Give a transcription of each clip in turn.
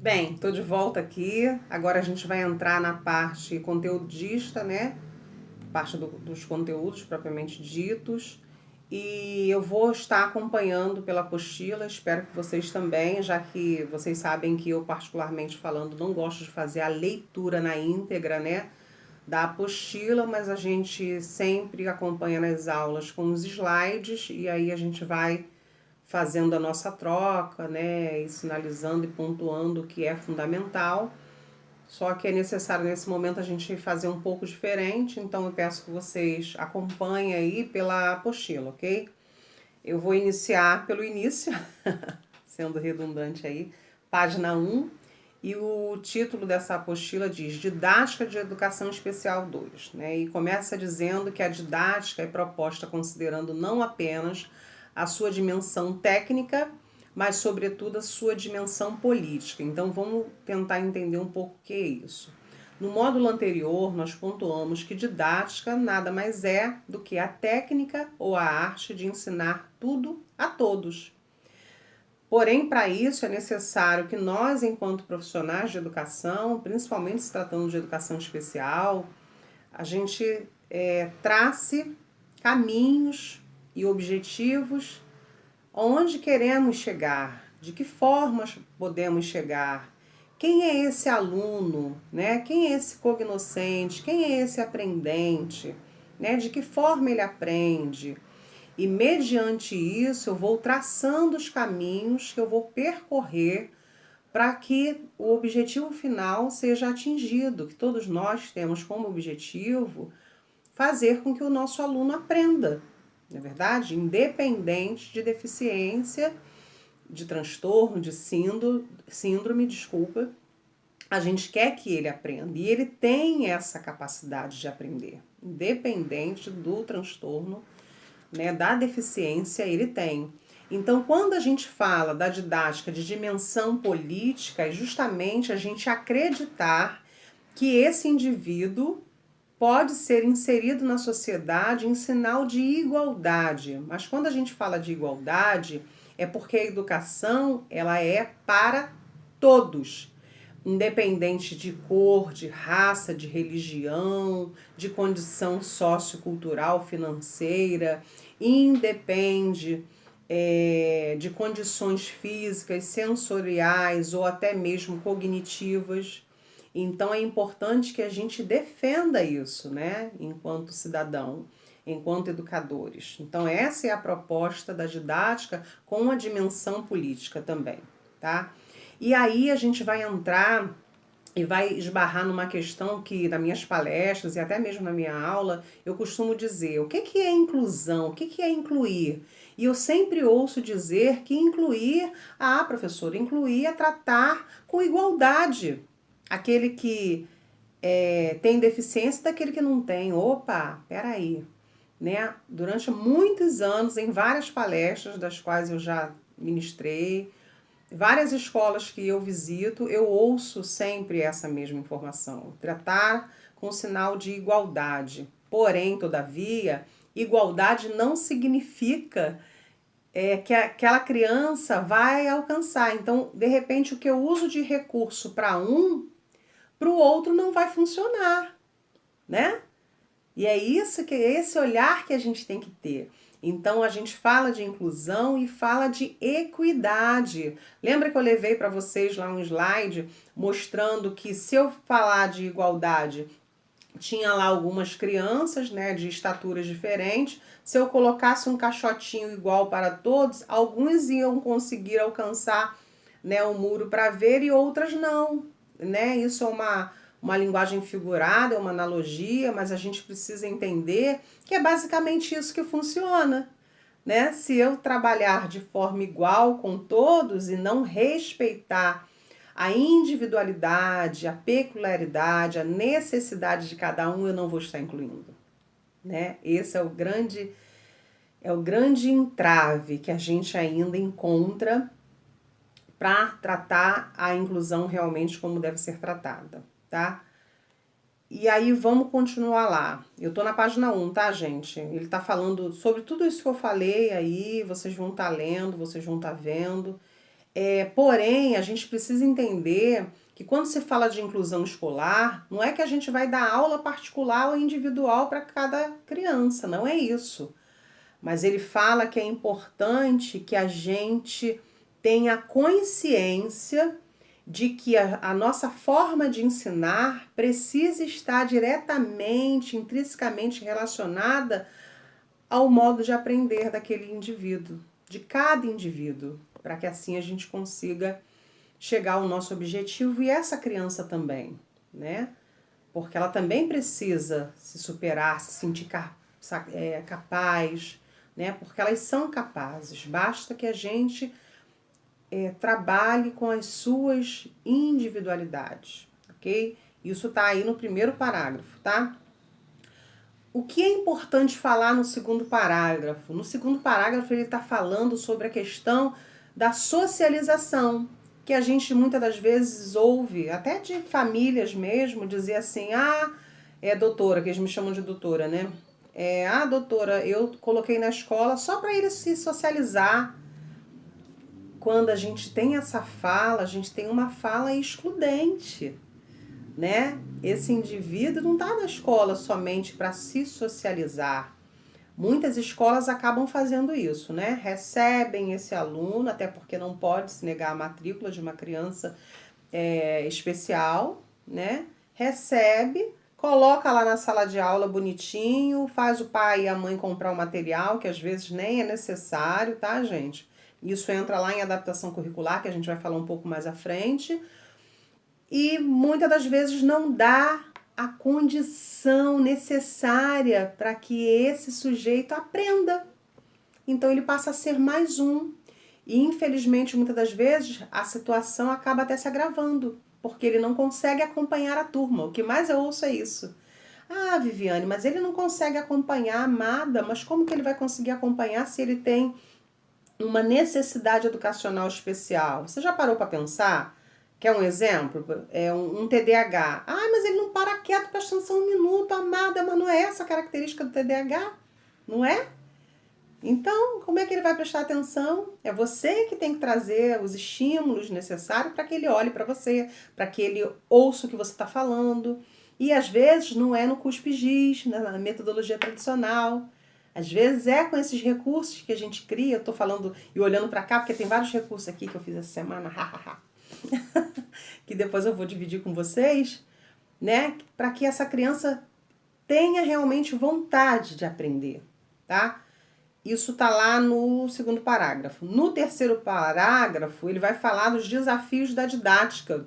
Bem, tô de volta aqui. Agora a gente vai entrar na parte conteudista, né? Parte dos conteúdos propriamente ditos. E eu vou estar acompanhando pela apostila, espero que vocês também, já que vocês sabem que eu, particularmente falando, não gosto de fazer a leitura na íntegra, né? Da apostila, mas a gente sempre acompanha nas aulas com os slides e aí a gente vai fazendo a nossa troca, né, e sinalizando e pontuando o que é fundamental. Só que é necessário nesse momento a gente fazer um pouco diferente, então eu peço que vocês acompanhem aí pela apostila, ok? Eu vou iniciar pelo início, sendo redundante aí, página 1, e o título dessa apostila diz Didática de Educação Especial 2, né? E começa dizendo que a didática é proposta considerando não apenas a sua dimensão técnica, mas sobretudo a sua dimensão política. Então vamos tentar entender um pouco o que é isso. No módulo anterior, nós pontuamos que didática nada mais é do que a técnica ou a arte de ensinar tudo a todos. Porém, para isso é necessário que nós, enquanto profissionais de educação, principalmente se tratando de educação especial, a gente trace caminhos e objetivos onde queremos chegar, de que formas podemos chegar, quem é esse aluno, né? Quem é esse cognoscente, quem é esse aprendente, né? De que forma ele aprende. E mediante isso eu vou traçando os caminhos que eu vou percorrer para que o objetivo final seja atingido, que todos nós temos como objetivo fazer com que o nosso aluno aprenda, não é verdade? Independente de deficiência, de transtorno, de síndrome, desculpa, a gente quer que ele aprenda e ele tem essa capacidade de aprender, independente do transtorno, né, da deficiência, ele tem. Então, quando a gente fala da didática de dimensão política, é justamente a gente acreditar que esse indivíduo pode ser inserido na sociedade em sinal de igualdade. Mas quando a gente fala de igualdade, é porque a educação ela é para todos, independente de cor, de raça, de religião, de condição sociocultural, financeira, independe de condições físicas, sensoriais ou até mesmo cognitivas. Então é importante que a gente defenda isso, né, enquanto cidadão, enquanto educadores. Então essa é a proposta da didática com a dimensão política também, tá? E aí a gente vai entrar e vai esbarrar numa questão que nas minhas palestras e até mesmo na minha aula eu costumo dizer, o que é inclusão, o que é incluir? E eu sempre ouço dizer que incluir, professora, incluir é tratar com igualdade aquele que tem deficiência daquele que não tem. Opa, peraí, né? Durante muitos anos, em várias palestras das quais eu já ministrei, várias escolas que eu visito, eu ouço sempre essa mesma informação. Tratar com sinal de igualdade. Porém, todavia, igualdade não significa que aquela criança vai alcançar. Então, de repente, o que eu uso de recurso para um, para o outro não vai funcionar, né? E é isso que é esse olhar que a gente tem que ter. Então a gente fala de inclusão e fala de equidade. Lembra que eu levei para vocês lá um slide mostrando que se eu falar de igualdade, tinha lá algumas crianças, né, de estaturas diferentes. Se eu colocasse um caixotinho igual para todos, alguns iam conseguir alcançar, né, o muro para ver e outras não, né? Isso é uma linguagem figurada, é uma analogia, mas a gente precisa entender que é basicamente isso que funciona, né? Se eu trabalhar de forma igual com todos e não respeitar a individualidade, a peculiaridade, a necessidade de cada um, eu não vou estar incluindo, né? Esse é o grande entrave que a gente ainda encontra para tratar a inclusão realmente como deve ser tratada, tá? E aí vamos continuar lá. Eu tô na página 1, tá, gente? Ele tá falando sobre tudo isso que eu falei aí, vocês vão estar lendo, vocês vão estar vendo. Porém, a gente precisa entender que quando se fala de inclusão escolar, não é que a gente vai dar aula particular ou individual para cada criança, não é isso. Mas ele fala que é importante que a gente tenha consciência de que a nossa forma de ensinar precisa estar diretamente, intrinsecamente relacionada ao modo de aprender daquele indivíduo, de cada indivíduo, para que assim a gente consiga chegar ao nosso objetivo e essa criança também, né? Porque ela também precisa se superar, se sentir capaz, né? Porque elas são capazes, basta que a gente trabalhe com as suas individualidades, ok? Isso tá aí no primeiro parágrafo, tá? O que é importante falar no segundo parágrafo? No segundo parágrafo ele está falando sobre a questão da socialização, que a gente muitas das vezes ouve, até de famílias mesmo, dizer assim, doutora, que eles me chamam de doutora, né? Doutora, eu coloquei na escola só para ele se socializar. Quando a gente tem essa fala, a gente tem uma fala excludente, né? Esse indivíduo não está na escola somente para se socializar. Muitas escolas acabam fazendo isso, né? Recebem esse aluno, até porque não pode se negar a matrícula de uma criança especial, né? Recebe, coloca lá na sala de aula bonitinho, faz o pai e a mãe comprar o material, que às vezes nem é necessário, tá, gente? Isso entra lá em adaptação curricular, que a gente vai falar um pouco mais à frente. E muitas das vezes não dá a condição necessária para que esse sujeito aprenda. Então ele passa a ser mais um. E infelizmente, muitas das vezes, a situação acaba até se agravando, porque ele não consegue acompanhar a turma. O que mais eu ouço é isso. Viviane, mas ele não consegue acompanhar a amada, mas como que ele vai conseguir acompanhar se ele tem uma necessidade educacional especial? Você já parou para pensar? Quer um exemplo? É um TDAH. Mas ele não para quieto prestando atenção um minuto, amada, mas não é essa a característica do TDAH? Não é? Então, como é que ele vai prestar atenção? É você que tem que trazer os estímulos necessários para que ele olhe para você, para que ele ouça o que você está falando. E às vezes não é no cuspe-giz, na metodologia tradicional. Às vezes é com esses recursos que a gente cria. Eu estou falando e olhando para cá, porque tem vários recursos aqui que eu fiz essa semana, que depois eu vou dividir com vocês, né? Para que essa criança tenha realmente vontade de aprender, tá? Isso tá lá no segundo parágrafo. No terceiro parágrafo, ele vai falar dos desafios da didática,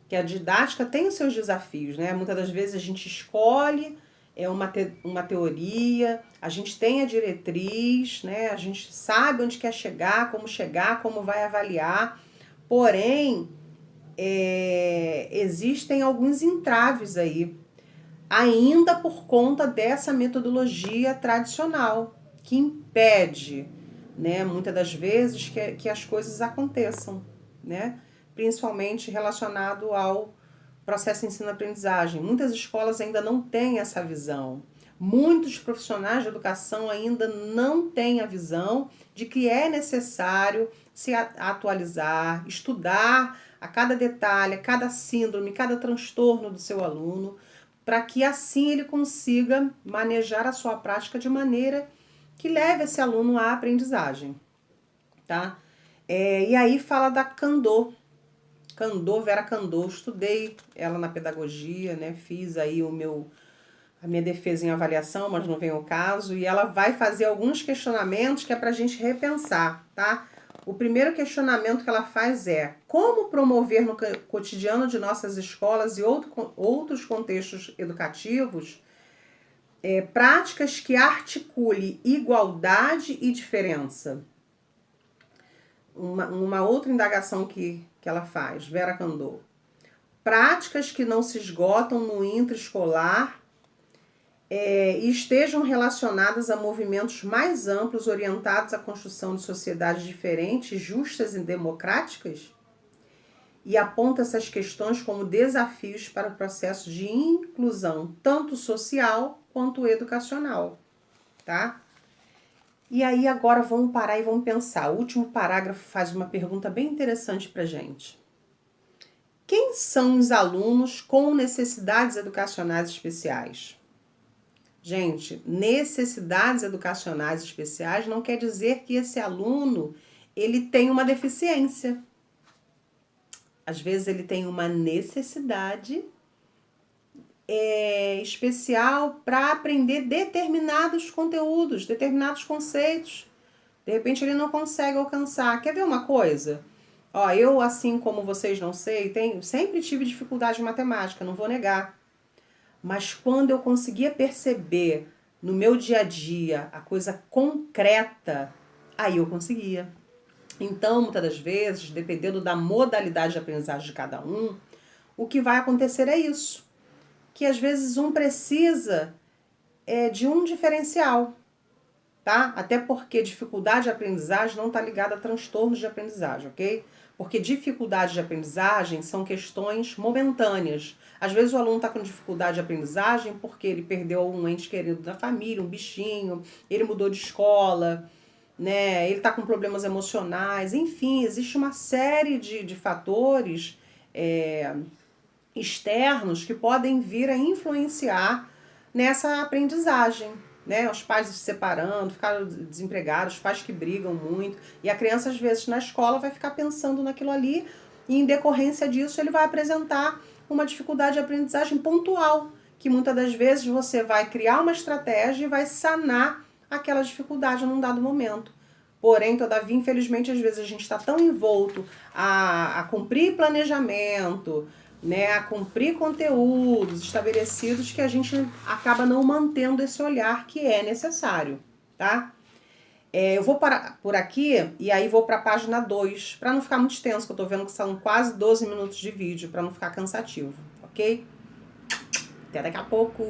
que a didática tem os seus desafios, né? Muitas das vezes a gente escolhe uma teoria, a gente tem a diretriz, né? A gente sabe onde quer chegar, como vai avaliar, porém, existem alguns entraves aí, ainda por conta dessa metodologia tradicional, que impede, né, muitas das vezes que as coisas aconteçam, né, principalmente relacionado ao processo ensino-aprendizagem. Muitas escolas ainda não têm essa visão. Muitos profissionais de educação ainda não têm a visão de que é necessário se atualizar, estudar a cada detalhe, a cada síndrome, cada transtorno do seu aluno, para que assim ele consiga manejar a sua prática de maneira que leve esse aluno à aprendizagem, tá? E aí fala da Kandô, Vera Kandô, estudei ela na pedagogia, né? Fiz aí a minha defesa em avaliação, mas não vem ao caso, e ela vai fazer alguns questionamentos que é para a gente repensar, tá? O primeiro questionamento que ela faz é: como promover no cotidiano de nossas escolas e outros contextos educativos práticas que articule igualdade e diferença? Uma outra indagação que ela faz, Vera Kandô. Práticas que não se esgotam no intraescolar e estejam relacionadas a movimentos mais amplos orientados à construção de sociedades diferentes, justas e democráticas? E aponta essas questões como desafios para o processo de inclusão, tanto social quanto educacional, tá? E aí agora vamos parar e vamos pensar. O último parágrafo faz uma pergunta bem interessante pra gente. Quem são os alunos com necessidades educacionais especiais? Gente, necessidades educacionais especiais não quer dizer que esse aluno ele tem uma deficiência. Às vezes ele tem uma necessidade especial para aprender determinados conteúdos, determinados conceitos. De repente ele não consegue alcançar. Quer ver uma coisa? Ó, eu, assim como vocês não sei, sempre tive dificuldade em matemática, não vou negar. Mas quando eu conseguia perceber no meu dia a dia a coisa concreta, aí eu conseguia. Então, muitas das vezes, dependendo da modalidade de aprendizagem de cada um, o que vai acontecer é isso. Que às vezes um precisa de um diferencial, tá? Até porque dificuldade de aprendizagem não está ligada a transtornos de aprendizagem, ok? Porque dificuldade de aprendizagem são questões momentâneas. Às vezes o aluno está com dificuldade de aprendizagem porque ele perdeu um ente querido da família, um bichinho, ele mudou de escola, né? Ele está com problemas emocionais, enfim, existe uma série de fatores externos que podem vir a influenciar nessa aprendizagem, né? Os pais se separando, ficaram desempregados, os pais que brigam muito, e a criança às vezes na escola vai ficar pensando naquilo ali e em decorrência disso ele vai apresentar uma dificuldade de aprendizagem pontual, que muitas das vezes você vai criar uma estratégia e vai sanar aquela dificuldade num dado momento. Porém, todavia, infelizmente, às vezes a gente está tão envolto a cumprir planejamento, né, a cumprir conteúdos estabelecidos que a gente acaba não mantendo esse olhar que é necessário, tá? Eu vou parar por aqui e aí vou para a página 2, para não ficar muito extenso, que eu tô vendo que são quase 12 minutos de vídeo, para não ficar cansativo, ok? Até daqui a pouco!